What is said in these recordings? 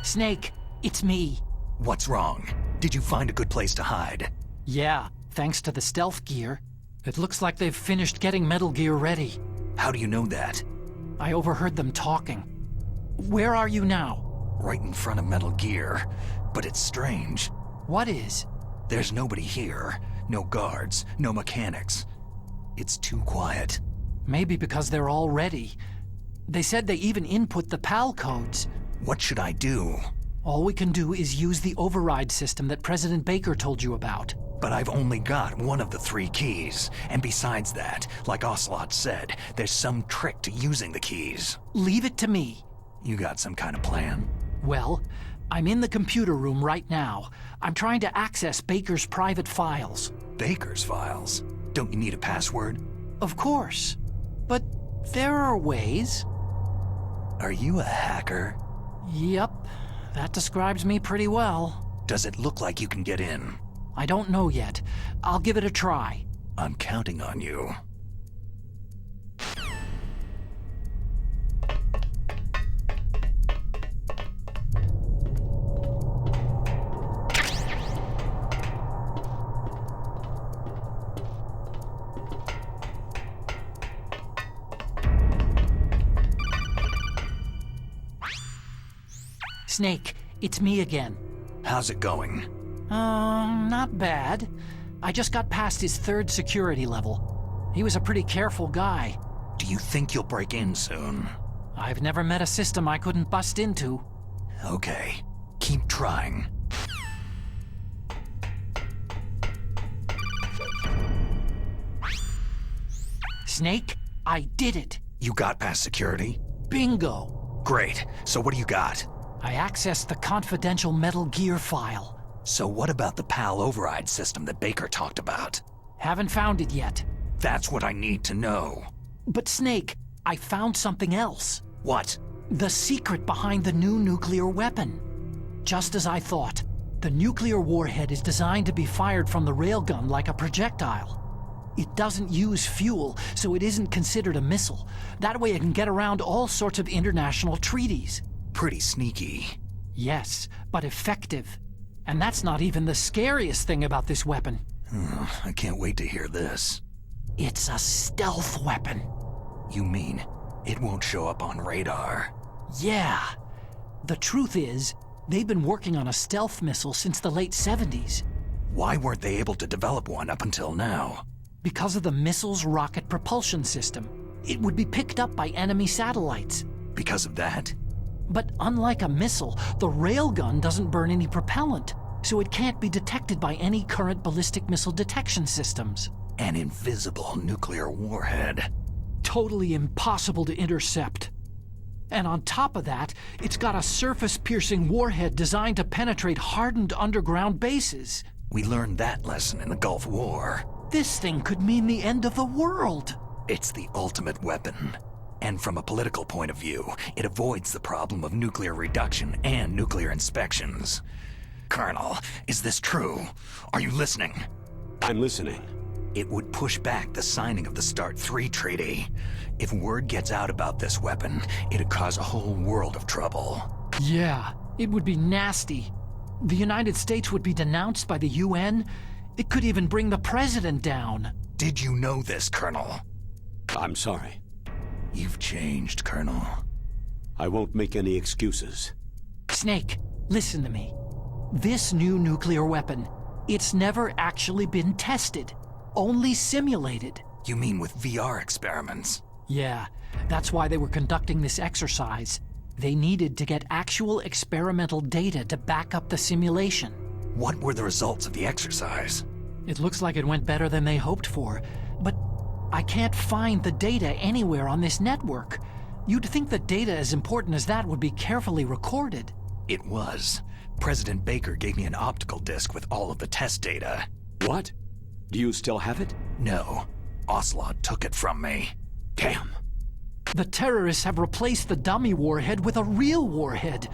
Snake, it's me. What's wrong? Did you find a good place to hide? Yeah, thanks to the stealth gear. It looks like they've finished getting Metal Gear ready. How do you know that? I overheard them talking. Where are you now? Right in front of Metal Gear. But it's strange. What is? There's nobody here. No guards, no mechanics. It's too quiet. Maybe because they're all ready. They said they even input the PAL codes. What should I do? All we can do is use the override system that President Baker told you about. But I've only got one of the 3 keys. And besides that, like Ocelot said, there's some trick to using the keys. Leave it to me. You got some kind of plan? Well, I'm in the computer room right now. I'm trying to access Baker's private files. Baker's files? Don't you need a password? Of course. But there are ways. Are you a hacker? Yep. That describes me pretty well. Does it look like you can get in? I don't know yet. I'll give it a try. I'm counting on you. Snake, it's me again. How's it going? Not bad. I just got past his 3rd security level. He was a pretty careful guy. Do you think you'll break in soon? I've never met a system I couldn't bust into. Okay, keep trying. Snake, I did it. You got past security? Bingo. Great, so what do you got? I accessed the confidential Metal Gear file. So what about the PAL override system that Baker talked about? Haven't found it yet. That's what I need to know. But Snake, I found something else. What? The secret behind the new nuclear weapon. Just as I thought, the nuclear warhead is designed to be fired from the railgun like a projectile. It doesn't use fuel, so it isn't considered a missile. That way it can get around all sorts of international treaties. Pretty sneaky. Yes, but effective. And that's not even the scariest thing about this weapon. I can't wait to hear this. It's a stealth weapon. You mean it won't show up on radar? Yeah. The truth is, they've been working on a stealth missile since the late 70s. Why weren't they able to develop one up until now? Because of the missile's rocket propulsion system. It would be picked up by enemy satellites. Because of that? But unlike a missile, the railgun doesn't burn any propellant, so it can't be detected by any current ballistic missile detection systems. An invisible nuclear warhead. Totally impossible to intercept. And on top of that, it's got a surface-piercing warhead designed to penetrate hardened underground bases. We learned that lesson in the Gulf War. This thing could mean the end of the world. It's the ultimate weapon. And from a political point of view, it avoids the problem of nuclear reduction and nuclear inspections. Colonel, is this true? Are you listening? I'm listening. It would push back the signing of the START 3 treaty. If word gets out about this weapon, it'd cause a whole world of trouble. Yeah, it would be nasty. The United States would be denounced by the UN. It could even bring the president down. Did you know this, Colonel? I'm sorry. You've changed, Colonel. I won't make any excuses. Snake, listen to me. This new nuclear weapon, it's never actually been tested. Only simulated. You mean with VR experiments? Yeah, that's why they were conducting this exercise. They needed to get actual experimental data to back up the simulation. What were the results of the exercise? It looks like it went better than they hoped for, but I can't find the data anywhere on this network. You'd think the data as important as that would be carefully recorded. It was. President Baker gave me an optical disc with all of the test data. What? Do you still have it? No. Ocelot took it from me. Damn. The terrorists have replaced the dummy warhead with a real warhead.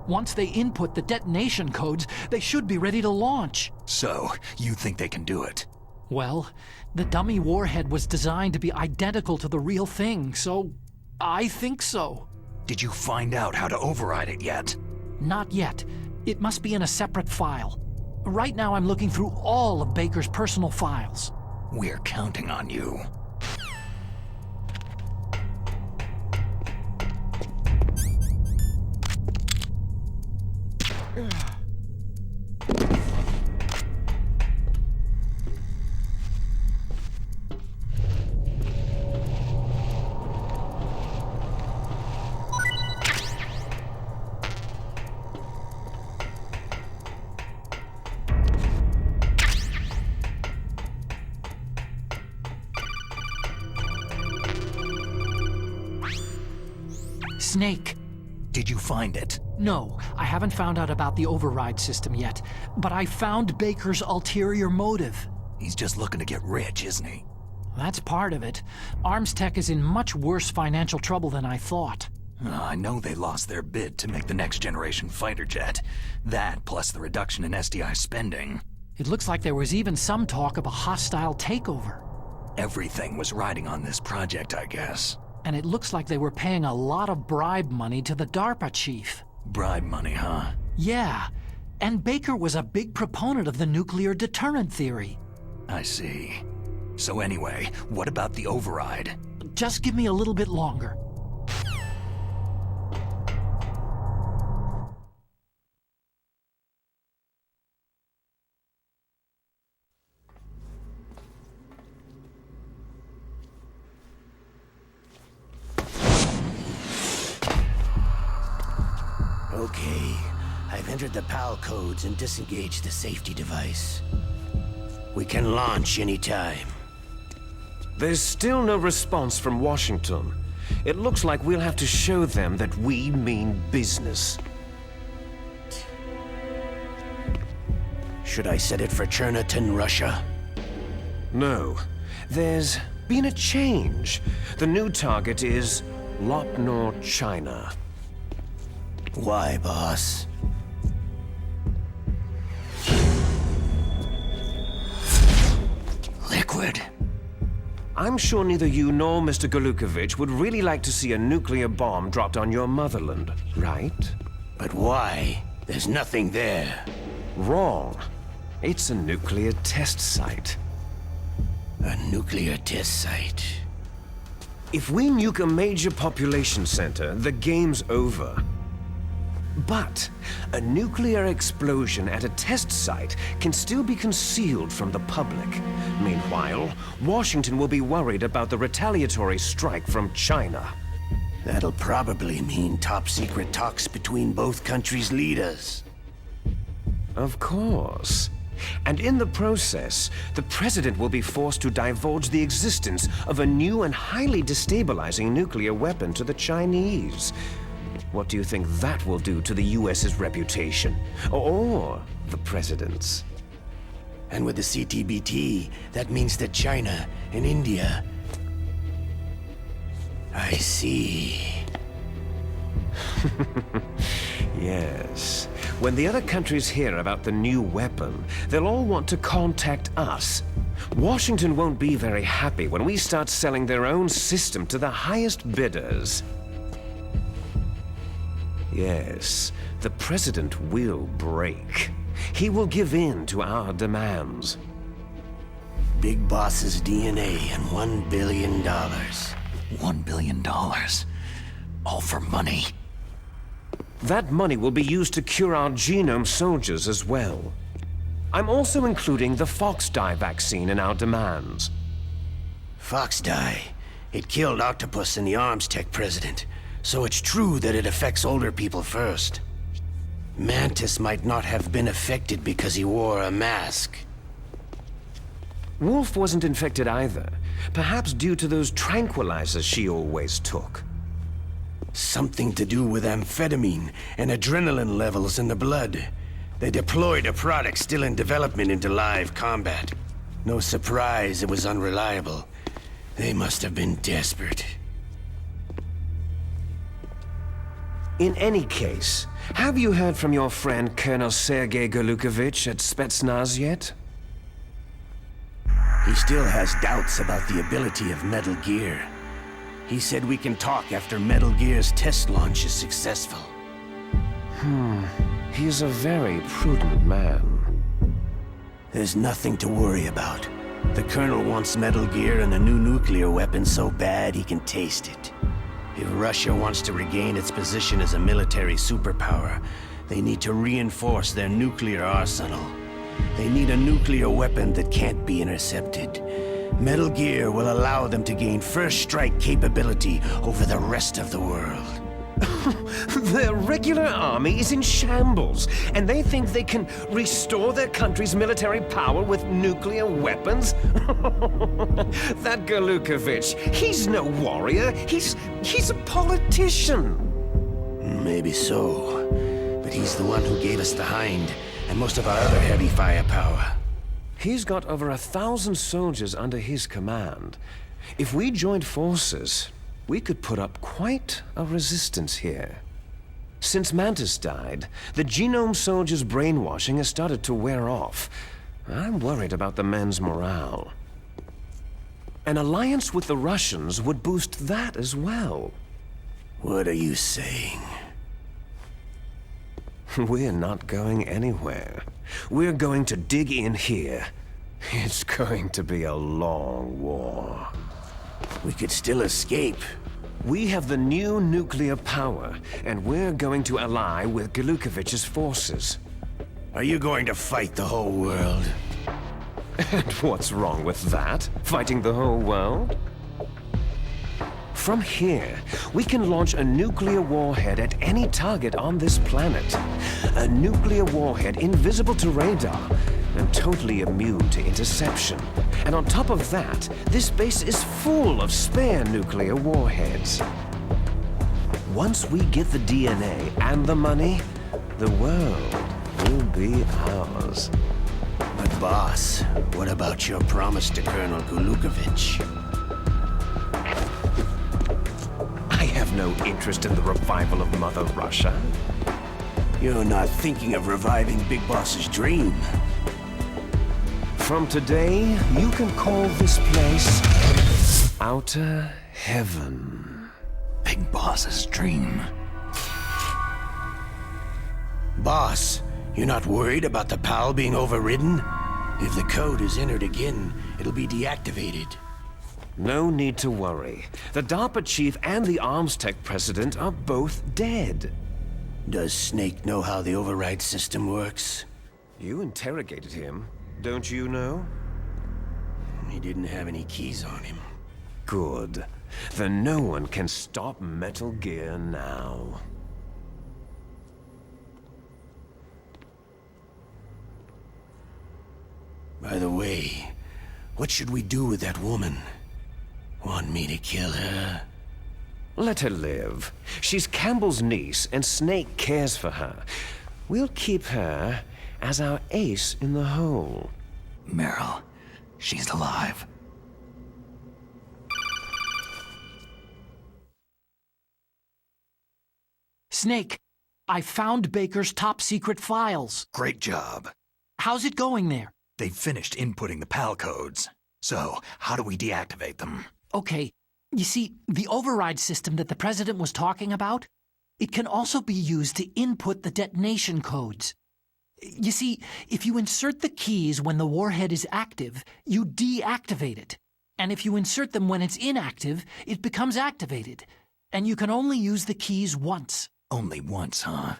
Once they input the detonation codes, they should be ready to launch. So, you think they can do it? Well, the dummy warhead was designed to be identical to the real thing, so I think so. Did you find out how to override it yet? Not yet. It must be in a separate file. Right now I'm looking through all of Baker's personal files. We're counting on you. Snake. Did you find it? No, I haven't found out about the override system yet, but I found Baker's ulterior motive. He's just looking to get rich, isn't he? That's part of it. Arms Tech is in much worse financial trouble than I thought. I know they lost their bid to make the next generation fighter jet. That, plus the reduction in SDI spending. It looks like there was even some talk of a hostile takeover. Everything was riding on this project, I guess. And it looks like they were paying a lot of bribe money to the DARPA chief. Bribe money, huh? Yeah. And Baker was a big proponent of the nuclear deterrent theory. I see. So anyway, what about the override? Just give me a little bit longer. Okay, I've entered the PAL codes and disengaged the safety device. We can launch anytime. There's still no response from Washington. It looks like we'll have to show them that we mean business. Should I set it for Cherniton, Russia? No. There's been a change. The new target is Lopnor, China. Why, boss? Liquid. I'm sure neither you nor Mr. Golukovich would really like to see a nuclear bomb dropped on your motherland, right? But why? There's nothing there. Wrong. It's a nuclear test site. A nuclear test site. If we nuke a major population center, the game's over. But a nuclear explosion at a test site can still be concealed from the public. Meanwhile, Washington will be worried about the retaliatory strike from China. That'll probably mean top-secret talks between both countries' leaders. Of course. And in the process, the president will be forced to divulge the existence of a new and highly destabilizing nuclear weapon to the Chinese. What do you think that will do to the US's reputation? Or the president's? And with the CTBT, that means that China and India... I see. Yes. When the other countries hear about the new weapon, they'll all want to contact us. Washington won't be very happy when we start selling their own system to the highest bidders. Yes, the president will break. He will give in to our demands. Big Boss's DNA and $1 billion. $1 billion. All for money. That money will be used to cure our genome soldiers as well. I'm also including the Fox-Die vaccine in our demands. Fox-Die. It killed Octopus and the Arms Tech president. So it's true that it affects older people first. Mantis might not have been affected because he wore a mask. Wolf wasn't infected either. Perhaps due to those tranquilizers she always took. Something to do with amphetamine and adrenaline levels in the blood. They deployed a product still in development into live combat. No surprise it was unreliable. They must have been desperate. In any case, have you heard from your friend Colonel Sergei Golukovich at Spetsnaz yet? He still has doubts about the ability of Metal Gear. He said we can talk after Metal Gear's test launch is successful. He is a very prudent man. There's nothing to worry about. The Colonel wants Metal Gear and the new nuclear weapon so bad he can taste it. If Russia wants to regain its position as a military superpower, they need to reinforce their nuclear arsenal. They need a nuclear weapon that can't be intercepted. Metal Gear will allow them to gain first strike capability over the rest of the world. Their regular army is in shambles, and they think they can restore their country's military power with nuclear weapons? That Galukovich, he's no warrior. He's a politician. Maybe so, but he's the one who gave us the Hind and most of our other heavy firepower. He's got over 1,000 soldiers under his command. If we joined forces, we could put up quite a resistance here. Since Mantis died, the Genome soldiers' brainwashing has started to wear off. I'm worried about the men's morale. An alliance with the Russians would boost that as well. What are you saying? We're not going anywhere. We're going to dig in here. It's going to be a long war. We could still escape. We have the new nuclear power, and we're going to ally with Galukovich's forces. Are you going to fight the whole world? And what's wrong with that? Fighting the whole world? From here, we can launch a nuclear warhead at any target on this planet. A nuclear warhead invisible to radar and totally immune to interception. And on top of that, this base is full of spare nuclear warheads. Once we get the DNA and the money, the world will be ours. But boss, what about your promise to Colonel Galukovich? I have no interest in the revival of Mother Russia. You're not thinking of reviving Big Boss's dream. From today, you can call this place Outer Heaven. Big Boss's dream. Boss, you're not worried about the PAL being overridden? If the code is entered again, it'll be deactivated. No need to worry. The DARPA chief and the arms tech president are both dead. Does Snake know how the override system works? You interrogated him, don't you know? He didn't have any keys on him. Good. Then no one can stop Metal Gear now. By the way, what should we do with that woman? Want me to kill her? Let her live. She's Campbell's niece, and Snake cares for her. We'll keep her as our ace in the hole. Meryl, she's alive. Snake, I found Baker's top-secret files. Great job. How's it going there? They've finished inputting the PAL codes. So, how do we deactivate them? Okay, you see, the override system that the President was talking about, it can also be used to input the detonation codes. You see, if you insert the keys when the warhead is active, you deactivate it. And if you insert them when it's inactive, it becomes activated. And you can only use the keys once. Only once, huh?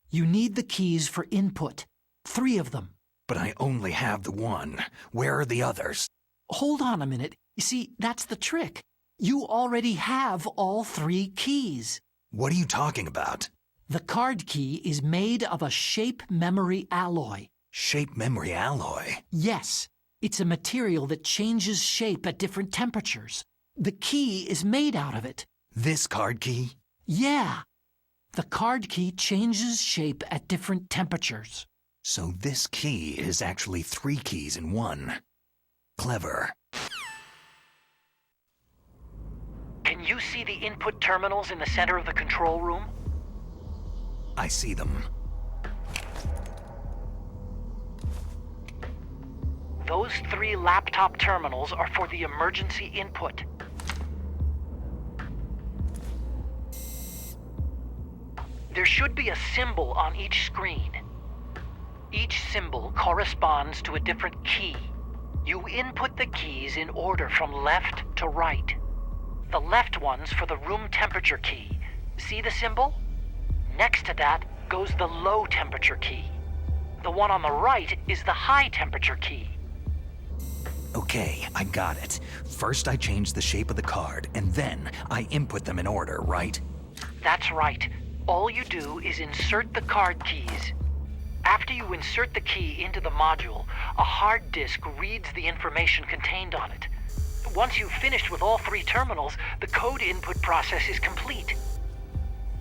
You need the keys for input. 3 of them. But I only have the one. Where are the others? Hold on a minute. You see, that's the trick. You already have all 3 keys. What are you talking about? The card key is made of a shape memory alloy. Shape memory alloy? Yes. It's a material that changes shape at different temperatures. The key is made out of it. This card key? Yeah. The card key changes shape at different temperatures. So this key is actually 3 keys in one. Clever. Can you see the input terminals in the center of the control room? I see them. Those 3 laptop terminals are for the emergency input. There should be a symbol on each screen. Each symbol corresponds to a different key. You input the keys in order from left to right. The left one's for the room temperature key. See the symbol? Next to that goes the low temperature key. The one on the right is the high temperature key. Okay, I got it. First I change the shape of the card, and then I input them in order, right? That's right. All you do is insert the card keys. After you insert the key into the module, a hard disk reads the information contained on it. Once you've finished with all 3 terminals, the code input process is complete.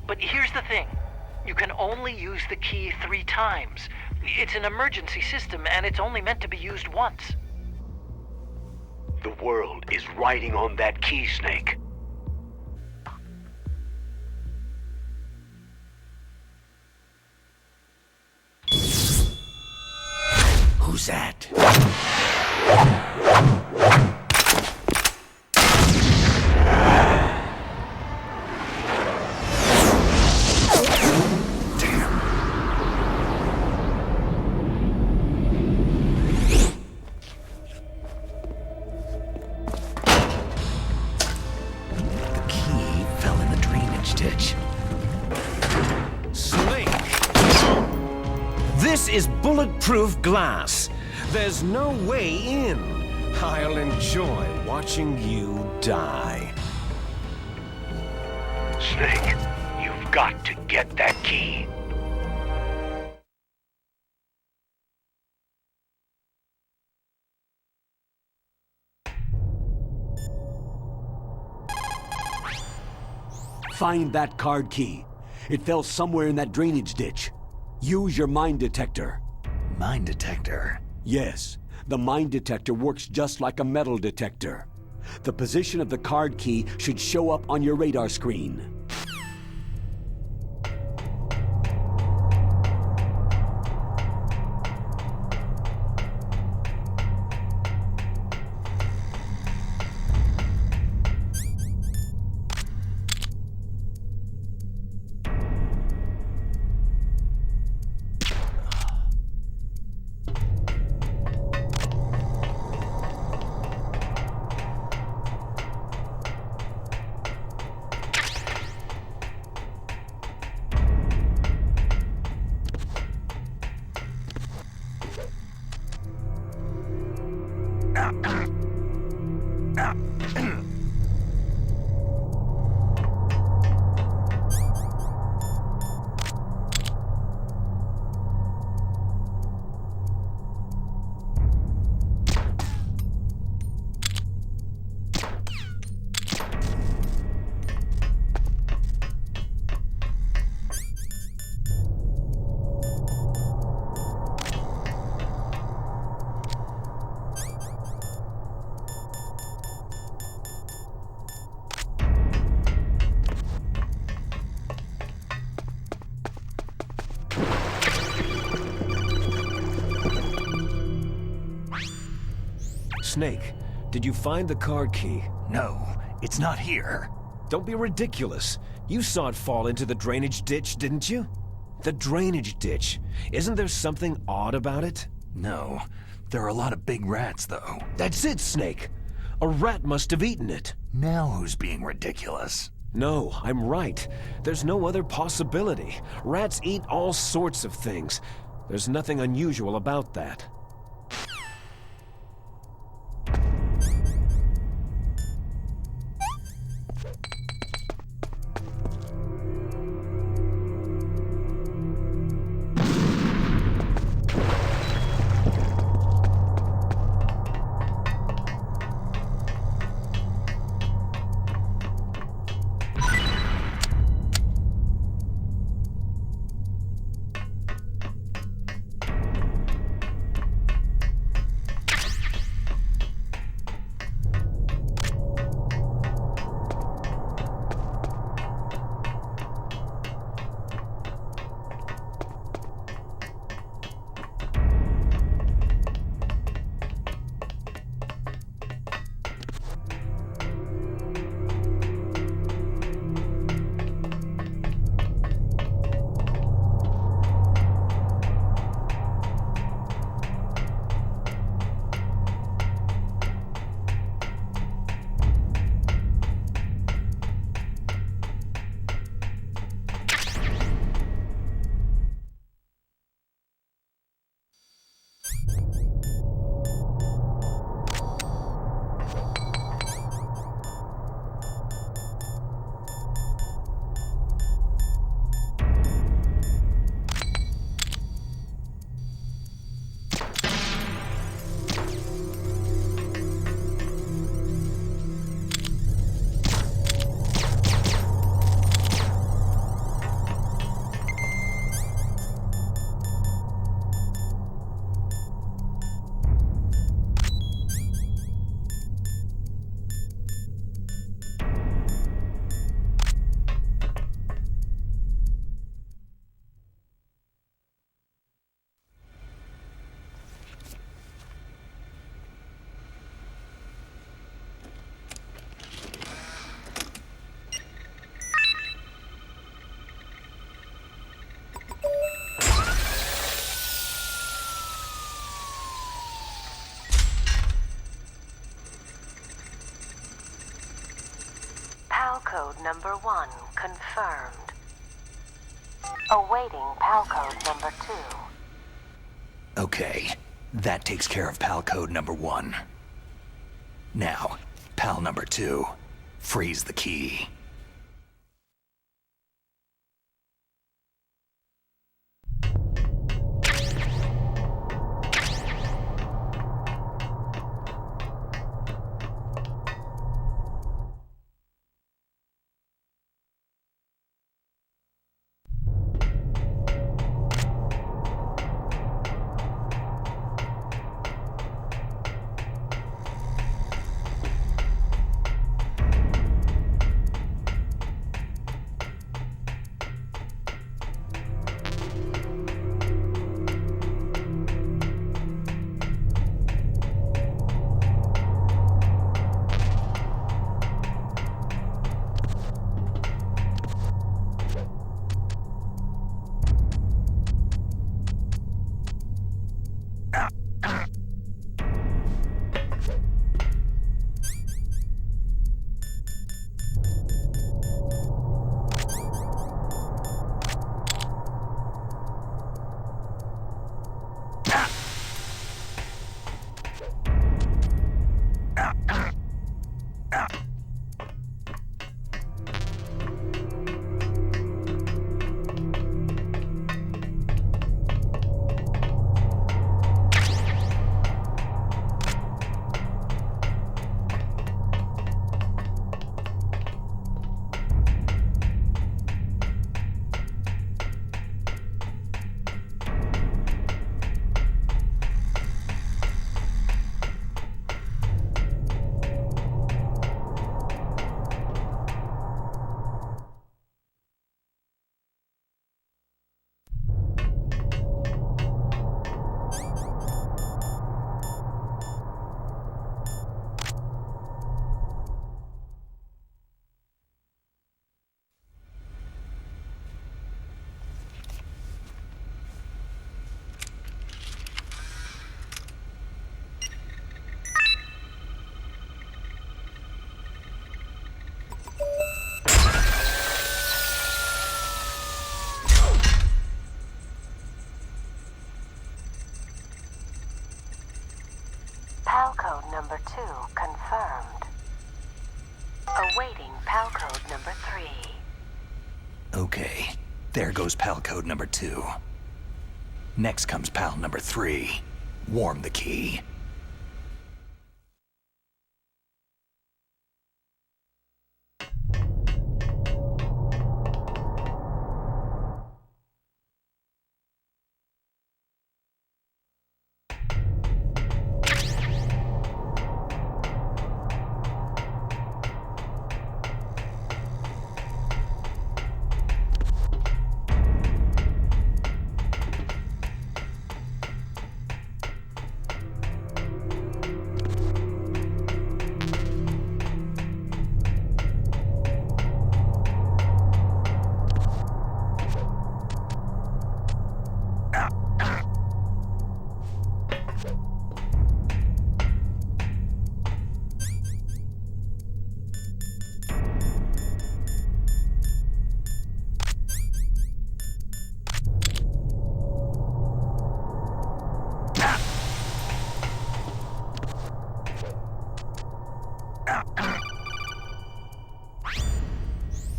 But here's the thing. You can only use the key 3 times. It's an emergency system, and it's only meant to be used once. The world is riding on that key, Snake. Who's that? This is bulletproof glass. There's no way in. I'll enjoy watching you die. Snake, you've got to get that key. Find that card key. It fell somewhere in that drainage ditch. Use your mine detector. Mine detector? Yes, the mine detector works just like a metal detector. The position of the card key should show up on your radar screen. Snake, did you find the card key? No, it's not here. Don't be ridiculous. You saw it fall into the drainage ditch, didn't you? The drainage ditch. Isn't there something odd about it? No. There are a lot of big rats, though. That's it, Snake. A rat must have eaten it. Now who's being ridiculous? No, I'm right. There's no other possibility. Rats eat all sorts of things. There's nothing unusual about that. code number 1 confirmed. Awaiting PAL code number 2. Okay, that takes care of PAL code number 1. Now, PAL number 2. Freeze the key. PAL code number 2 confirmed. Awaiting PAL code number 3. Okay, there goes PAL code number 2. Next comes PAL number 3. Warm the key.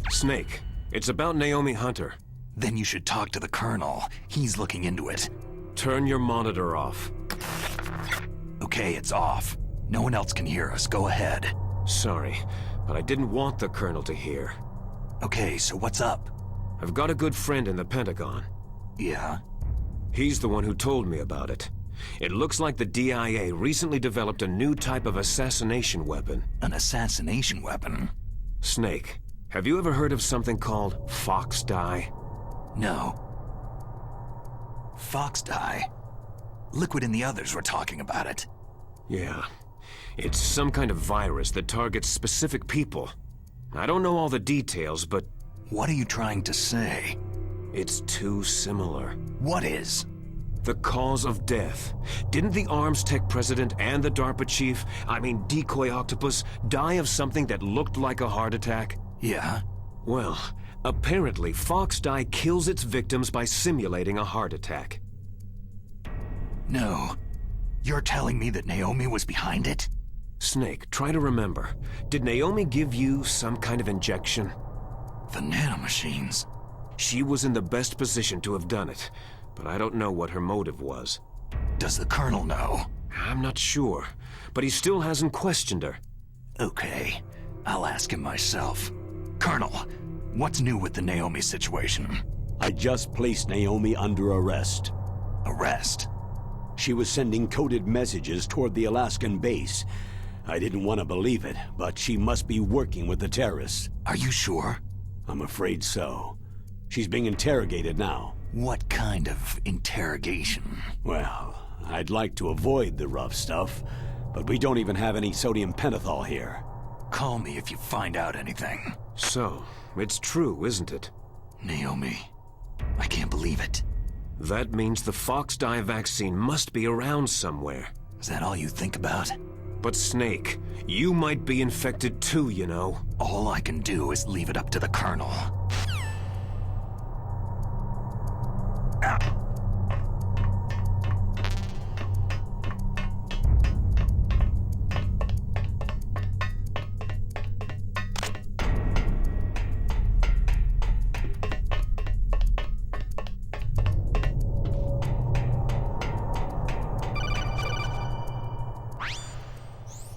Snake, it's about Naomi Hunter. Then you should talk to the Colonel. He's looking into it. Turn your monitor off. Okay, it's off. No one else can hear us. Go ahead. Sorry, but I didn't want the Colonel to hear. Okay, so what's up? I've got a good friend in the Pentagon. Yeah? He's the one who told me about it. It looks like the DIA recently developed a new type of assassination weapon. An assassination weapon? Snake, have you ever heard of something called Fox Dye? No. Fox Dye? Liquid and the others were talking about it. Yeah. It's some kind of virus that targets specific people. I don't know all the details, but... What are you trying to say? It's too similar. What is? The cause of death. Didn't the Arms Tech president and the DARPA chief, Decoy Octopus, die of something that looked like a heart attack? Yeah? Well, apparently Fox Die kills its victims by simulating a heart attack. No. You're telling me that Naomi was behind it? Snake, try to remember. Did Naomi give you some kind of injection? The nanomachines. She was in the best position to have done it, but I don't know what her motive was. Does the Colonel know? I'm not sure, but he still hasn't questioned her. Okay, I'll ask him myself. Colonel, what's new with the Naomi situation? I just placed Naomi under arrest. Arrest? She was sending coded messages toward the Alaskan base. I didn't want to believe it, but she must be working with the terrorists. Are you sure? I'm afraid so. She's being interrogated now. What kind of interrogation? Well, I'd like to avoid the rough stuff, but we don't even have any sodium pentothal here. Call me if you find out anything. So, it's true, isn't it? Naomi, I can't believe it. That means the Fox Die vaccine must be around somewhere. Is that all you think about? But Snake, you might be infected too, you know. All I can do is leave it up to the Colonel.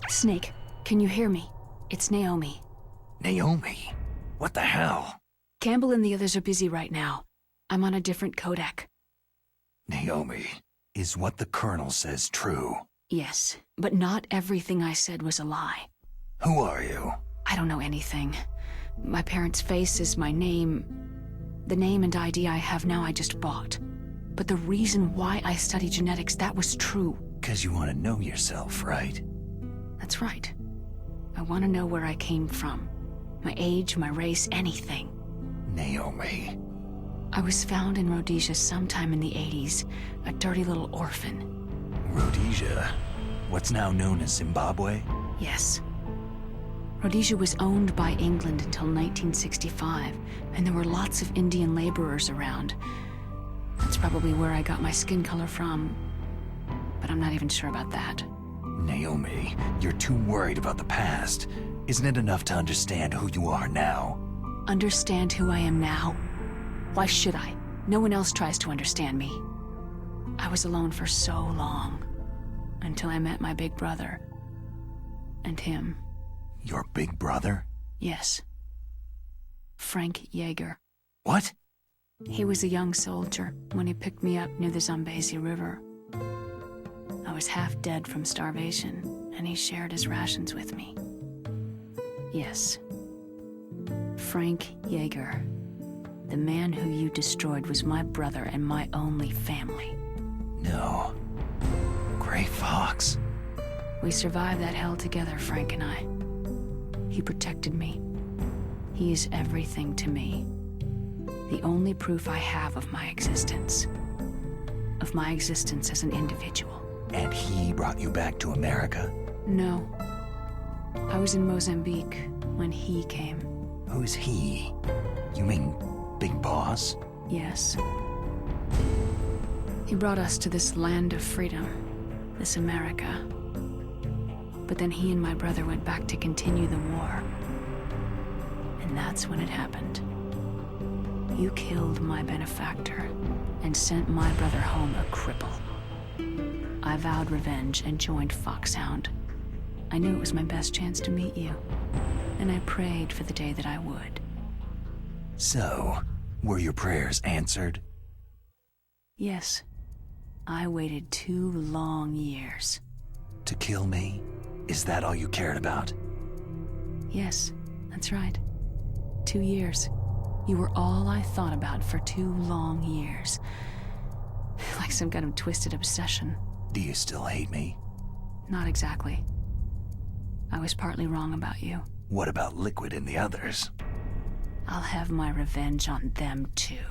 Snake, can you hear me? It's Naomi. Naomi? What the hell? Campbell and the others are busy right now. I'm on a different codec. Naomi, is what the Colonel says true? Yes, but not everything I said was a lie. Who are you? I don't know anything. My parents' face is my name. The name and ID I have now I just bought. But the reason why I study genetics, that was true. 'Cause you want to know yourself, right? That's right. I want to know where I came from. My age, my race, anything. Naomi. I was found in Rhodesia sometime in the 80s, a dirty little orphan. Rhodesia? What's now known as Zimbabwe? Yes. Rhodesia was owned by England until 1965, and there were lots of Indian laborers around. That's probably where I got my skin color from, but I'm not even sure about that. Naomi, you're too worried about the past. Isn't it enough to understand who you are now? Understand who I am now? Why should I? No one else tries to understand me. I was alone for so long, until I met my big brother. And him. Your big brother? Yes. Frank Yeager. What? He was a young soldier when he picked me up near the Zambezi River. I was half dead from starvation, and he shared his rations with me. Yes. Frank Yeager. The man who you destroyed was my brother and my only family. No. Gray Fox. We survived that hell together, Frank and I. He protected me. He is everything to me. The only proof I have of my existence. Of my existence as an individual. And he brought you back to America? No. I was in Mozambique when he came. Who's he? You mean Big Boss? Yes. He brought us to this land of freedom, this America. But then he and my brother went back to continue the war. And that's when it happened. You killed my benefactor and sent my brother home a cripple. I vowed revenge and joined Foxhound. I knew it was my best chance to meet you, and I prayed for the day that I would. So, were your prayers answered? Yes. I waited 2 long years. To kill me? Is that all you cared about? Yes, that's right. 2 years. You were all I thought about for 2 long years. Like some kind of twisted obsession. Do you still hate me? Not exactly. I was partly wrong about you. What about Liquid and the others? I'll have my revenge on them too.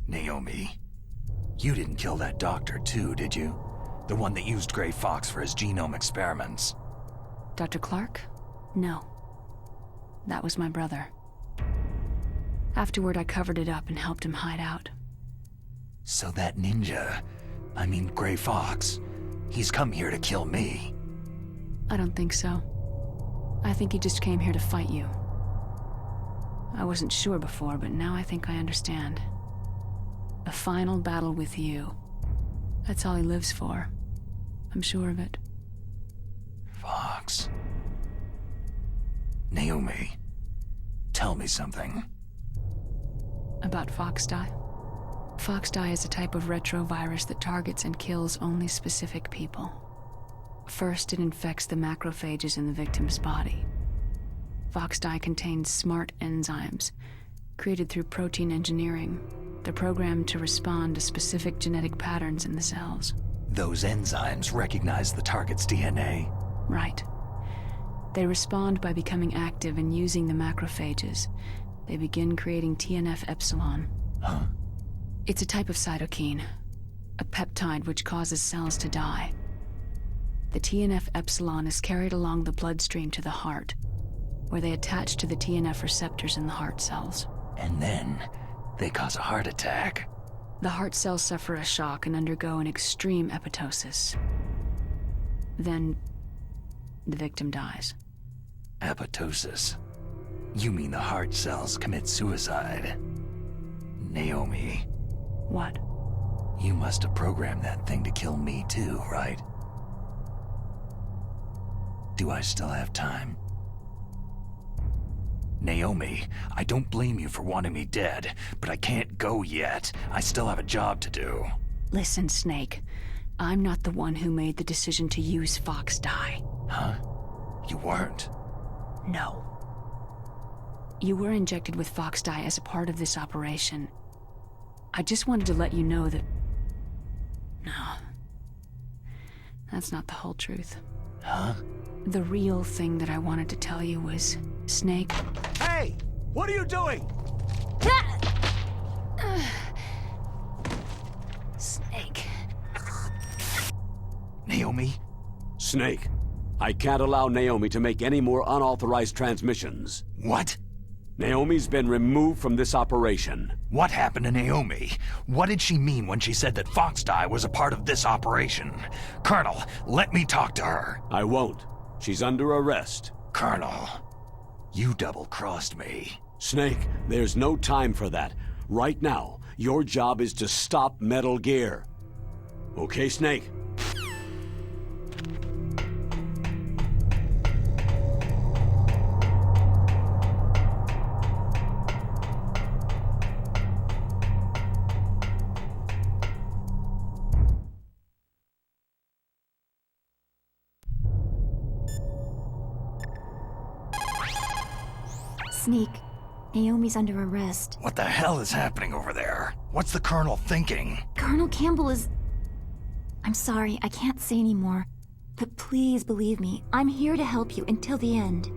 Naomi, you didn't kill that doctor too, did you? The one that used Gray Fox for his genome experiments. Dr. Clark? No. That was my brother. Afterward, I covered it up and helped him hide out. So that ninja, I mean Gray Fox, he's come here to kill me. I don't think so. I think he just came here to fight you. I wasn't sure before, but now I think I understand. A final battle with you. That's all he lives for. I'm sure of it. Fox. Naomi, tell me something. About Foxdie? Foxdie is a type of retrovirus that targets and kills only specific people. First, it infects the macrophages in the victim's body. Foxdie contains smart enzymes, created through protein engineering. They're programmed to respond to specific genetic patterns in the cells. Those enzymes recognize the target's DNA? Right. They respond by becoming active and using the macrophages. They begin creating TNF-epsilon. Huh? It's a type of cytokine, a peptide which causes cells to die. The TNF-epsilon is carried along the bloodstream to the heart, where they attach to the TNF receptors in the heart cells. And then they cause a heart attack. The heart cells suffer a shock and undergo an extreme apoptosis. Then, the victim dies. Apoptosis? You mean the heart cells commit suicide? Naomi. What? You must have programmed that thing to kill me too, right? Do I still have time? Naomi, I don't blame you for wanting me dead, but I can't go yet. I still have a job to do. Listen, Snake. I'm not the one who made the decision to use Foxdie. Huh? You weren't? No. You were injected with Foxdie as a part of this operation. I just wanted to let you know that... No. That's not the whole truth. Huh? The real thing that I wanted to tell you was, Snake... Hey! What are you doing? Snake... Naomi? Snake, I can't allow Naomi to make any more unauthorized transmissions. What? Naomi's been removed from this operation. What happened to Naomi? What did she mean when she said that Foxdie was a part of this operation? Colonel, let me talk to her. I won't. She's under arrest. Colonel, you double-crossed me. Snake, there's no time for that. Right now, your job is to stop Metal Gear. Okay, Snake? Snake, Naomi's under arrest. What the hell is happening over there? What's the Colonel thinking? Colonel Campbell is... I'm sorry, I can't say anymore. But please believe me, I'm here to help you until the end.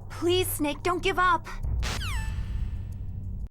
Please, Snake, don't give up!